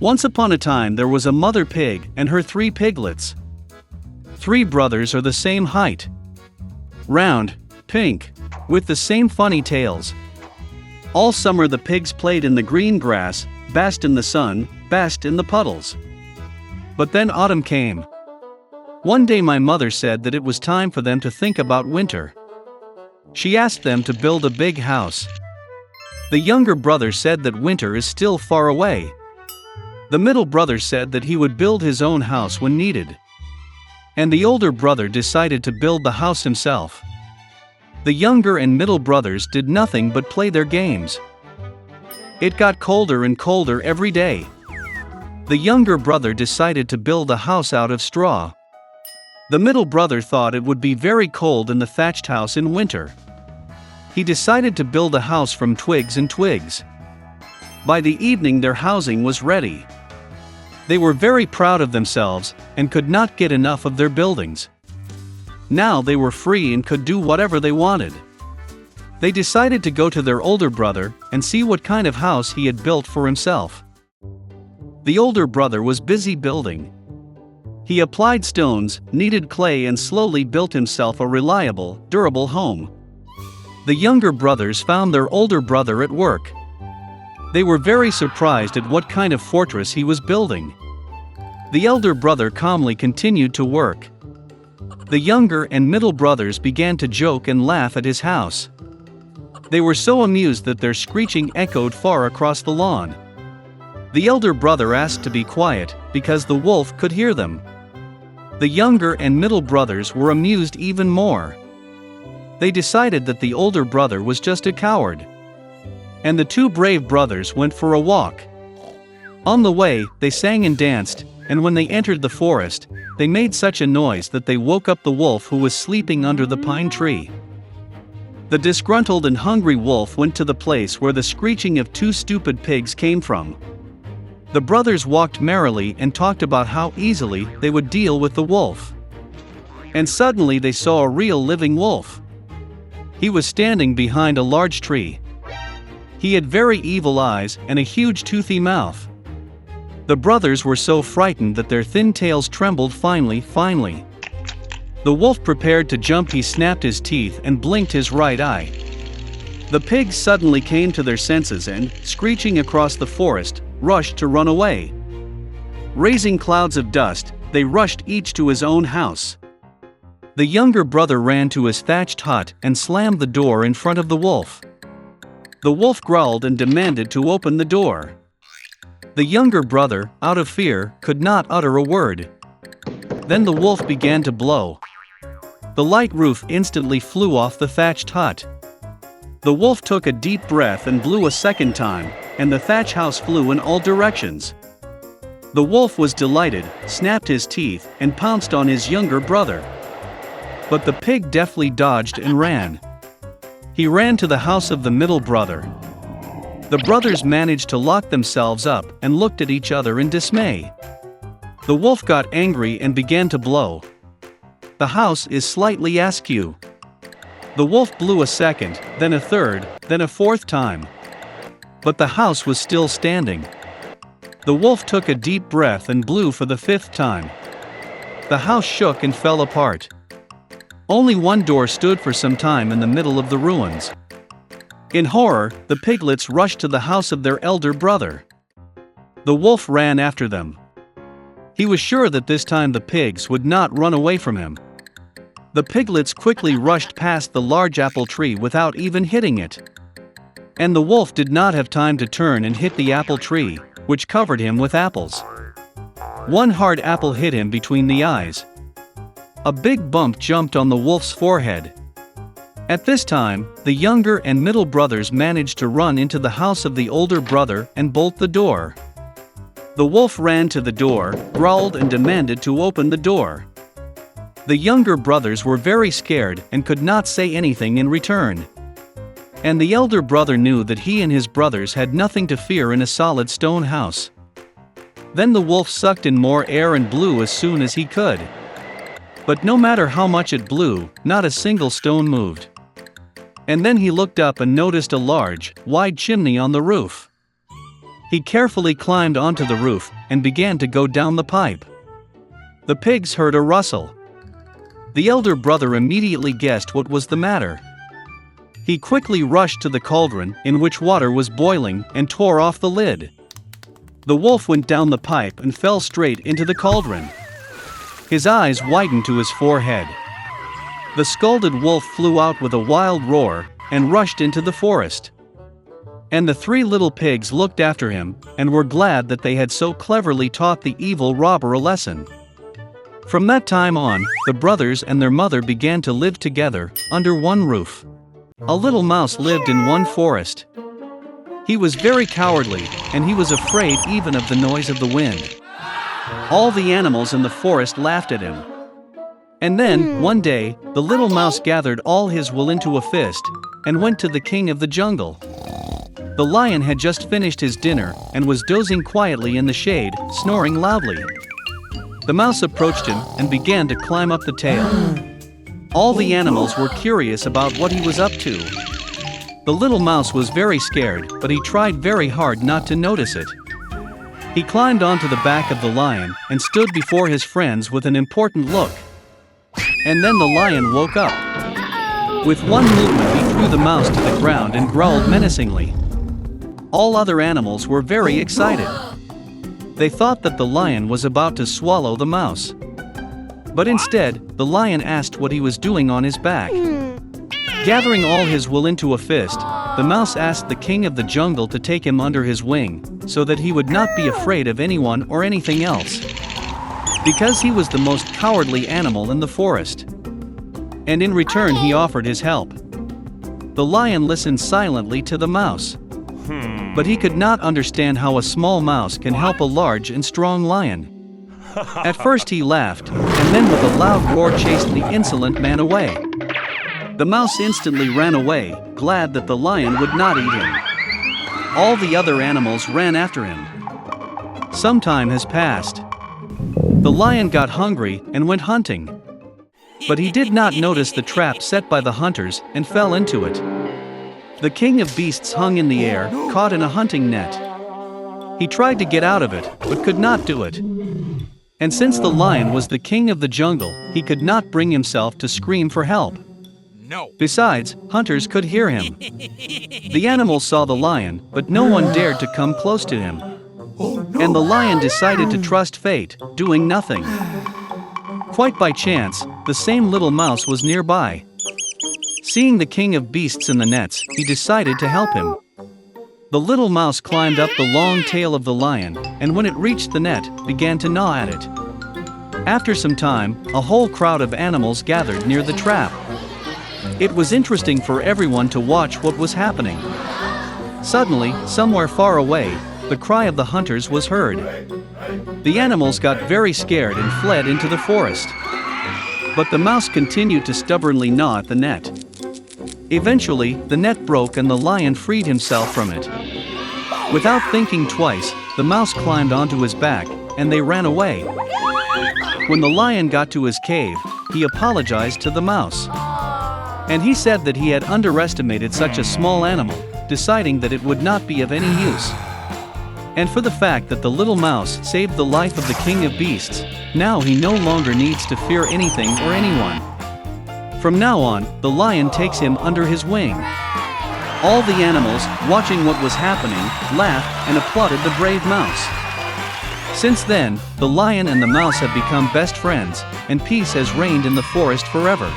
Once upon a time there was a mother pig and her 3 piglets. 3 brothers are the same height. Round, pink, with the same funny tails. All summer the pigs played in the green grass, basked in the sun, basked in the puddles. But then autumn came. One day my mother said that it was time for them to think about winter. She asked them to build a big house. The younger brother said that winter is still far away. The middle brother said that he would build his own house when needed. And the older brother decided to build the house himself. The younger and middle brothers did nothing but play their games. It got colder and colder every day. The younger brother decided to build a house out of straw. The middle brother thought it would be very cold in the thatched house in winter. He decided to build a house from twigs and twigs. By the evening their housing was ready. They were very proud of themselves and could not get enough of their buildings. Now they were free and could do whatever they wanted. They decided to go to their older brother and see what kind of house he had built for himself. The older brother was busy building. He applied stones, kneaded clay and slowly built himself a reliable, durable home. The younger brothers found their older brother at work. They were very surprised at what kind of fortress he was building. The elder brother calmly continued to work. The younger and middle brothers began to joke and laugh at his house. They were so amused that their screeching echoed far across the lawn. The elder brother asked to be quiet because the wolf could hear them. The younger and middle brothers were amused even more. They decided that the older brother was just a coward. And the 2 brave brothers went for a walk. On the way, they sang and danced, and when they entered the forest, they made such a noise that they woke up the wolf who was sleeping under the pine tree. The disgruntled and hungry wolf went to the place where the screeching of 2 stupid pigs came from. The brothers walked merrily and talked about how easily they would deal with the wolf. And suddenly they saw a real living wolf. He was standing behind a large tree. He had very evil eyes and a huge toothy mouth. The brothers were so frightened that their thin tails trembled finely. The wolf prepared to jump. He snapped his teeth and blinked his right eye. The pigs suddenly came to their senses and, screeching across the forest, rushed to run away. Raising clouds of dust, they rushed each to his own house. The younger brother ran to his thatched hut and slammed the door in front of the wolf. The wolf growled and demanded to open the door. The younger brother, out of fear, could not utter a word. Then the wolf began to blow. The light roof instantly flew off the thatched hut. The wolf took a deep breath and blew a second time, and the thatch house flew in all directions. The wolf was delighted, snapped his teeth, and pounced on his younger brother. But the pig deftly dodged and ran. He ran to the house of the middle brother. The brothers managed to lock themselves up and looked at each other in dismay. The wolf got angry and began to blow. The house is slightly askew. The wolf blew a second, then a third, then a fourth time. But the house was still standing. The wolf took a deep breath and blew for the 5th time. The house shook and fell apart. Only one door stood for some time in the middle of the ruins. In horror, the piglets rushed to the house of their elder brother. The wolf ran after them. He was sure that this time the pigs would not run away from him. The piglets quickly rushed past the large apple tree without even hitting it. And the wolf did not have time to turn and hit the apple tree, which covered him with apples. One hard apple hit him between the eyes. A big bump jumped on the wolf's forehead. At this time, the younger and middle brothers managed to run into the house of the older brother and bolt the door. The wolf ran to the door, growled and demanded to open the door. The younger brothers were very scared and could not say anything in return. And the elder brother knew that he and his brothers had nothing to fear in a solid stone house. Then the wolf sucked in more air and blew as soon as he could. But no matter how much it blew, not a single stone moved. And then he looked up and noticed a large, wide chimney on the roof. He carefully climbed onto the roof and began to go down the pipe. The pigs heard a rustle. The elder brother immediately guessed what was the matter. He quickly rushed to the cauldron in which water was boiling and tore off the lid. The wolf went down the pipe and fell straight into the cauldron. His eyes widened to his forehead. The scalded wolf flew out with a wild roar and rushed into the forest. And the three little pigs looked after him and were glad that they had so cleverly taught the evil robber a lesson. From that time on, the brothers and their mother began to live together under one roof. A little mouse lived in one forest. He was very cowardly, and he was afraid even of the noise of the wind. All the animals in the forest laughed at him. And then, one day, the little mouse gathered all his wool into a fist and went to the king of the jungle. The lion had just finished his dinner and was dozing quietly in the shade, snoring loudly. The mouse approached him and began to climb up the tail. All the animals were curious about what he was up to. The little mouse was very scared, but he tried very hard not to notice it. He climbed onto the back of the lion and stood before his friends with an important look. And then the lion woke up. With one movement, he threw the mouse to the ground and growled menacingly. All other animals were very excited. They thought that the lion was about to swallow the mouse. But instead, the lion asked what he was doing on his back. Gathering all his wool into a fist, the mouse asked the king of the jungle to take him under his wing, so that he would not be afraid of anyone or anything else. Because he was the most cowardly animal in the forest. And in return he offered his help. The lion listened silently to the mouse. But he could not understand how a small mouse can help a large and strong lion. At first he laughed, and then with a loud roar chased the insolent man away. The mouse instantly ran away, glad that the lion would not eat him. All the other animals ran after him. Some time has passed. The lion got hungry and went hunting. But he did not notice the trap set by the hunters and fell into it. The king of beasts hung in the air, caught in a hunting net. He tried to get out of it, but could not do it. And since the lion was the king of the jungle, he could not bring himself to scream for help. Besides, hunters could hear him. The animals saw the lion, but no one dared to come close to him. And the lion decided to trust fate, doing nothing. Quite by chance, the same little mouse was nearby. Seeing the king of beasts in the nets, he decided to help him. The little mouse climbed up the long tail of the lion, and when it reached the net, began to gnaw at it. After some time, a whole crowd of animals gathered near the trap. It was interesting for everyone to watch what was happening. Suddenly, somewhere far away, the cry of the hunters was heard. The animals got very scared and fled into the forest. But the mouse continued to stubbornly gnaw at the net. Eventually, the net broke and the lion freed himself from it. Without thinking twice, the mouse climbed onto his back, and they ran away. When the lion got to his cave, he apologized to the mouse. And he said that he had underestimated such a small animal, deciding that it would not be of any use. And for the fact that the little mouse saved the life of the king of beasts, now he no longer needs to fear anything or anyone. From now on, the lion takes him under his wing. All the animals, watching what was happening, laughed and applauded the brave mouse. Since then, the lion and the mouse have become best friends, and peace has reigned in the forest forever.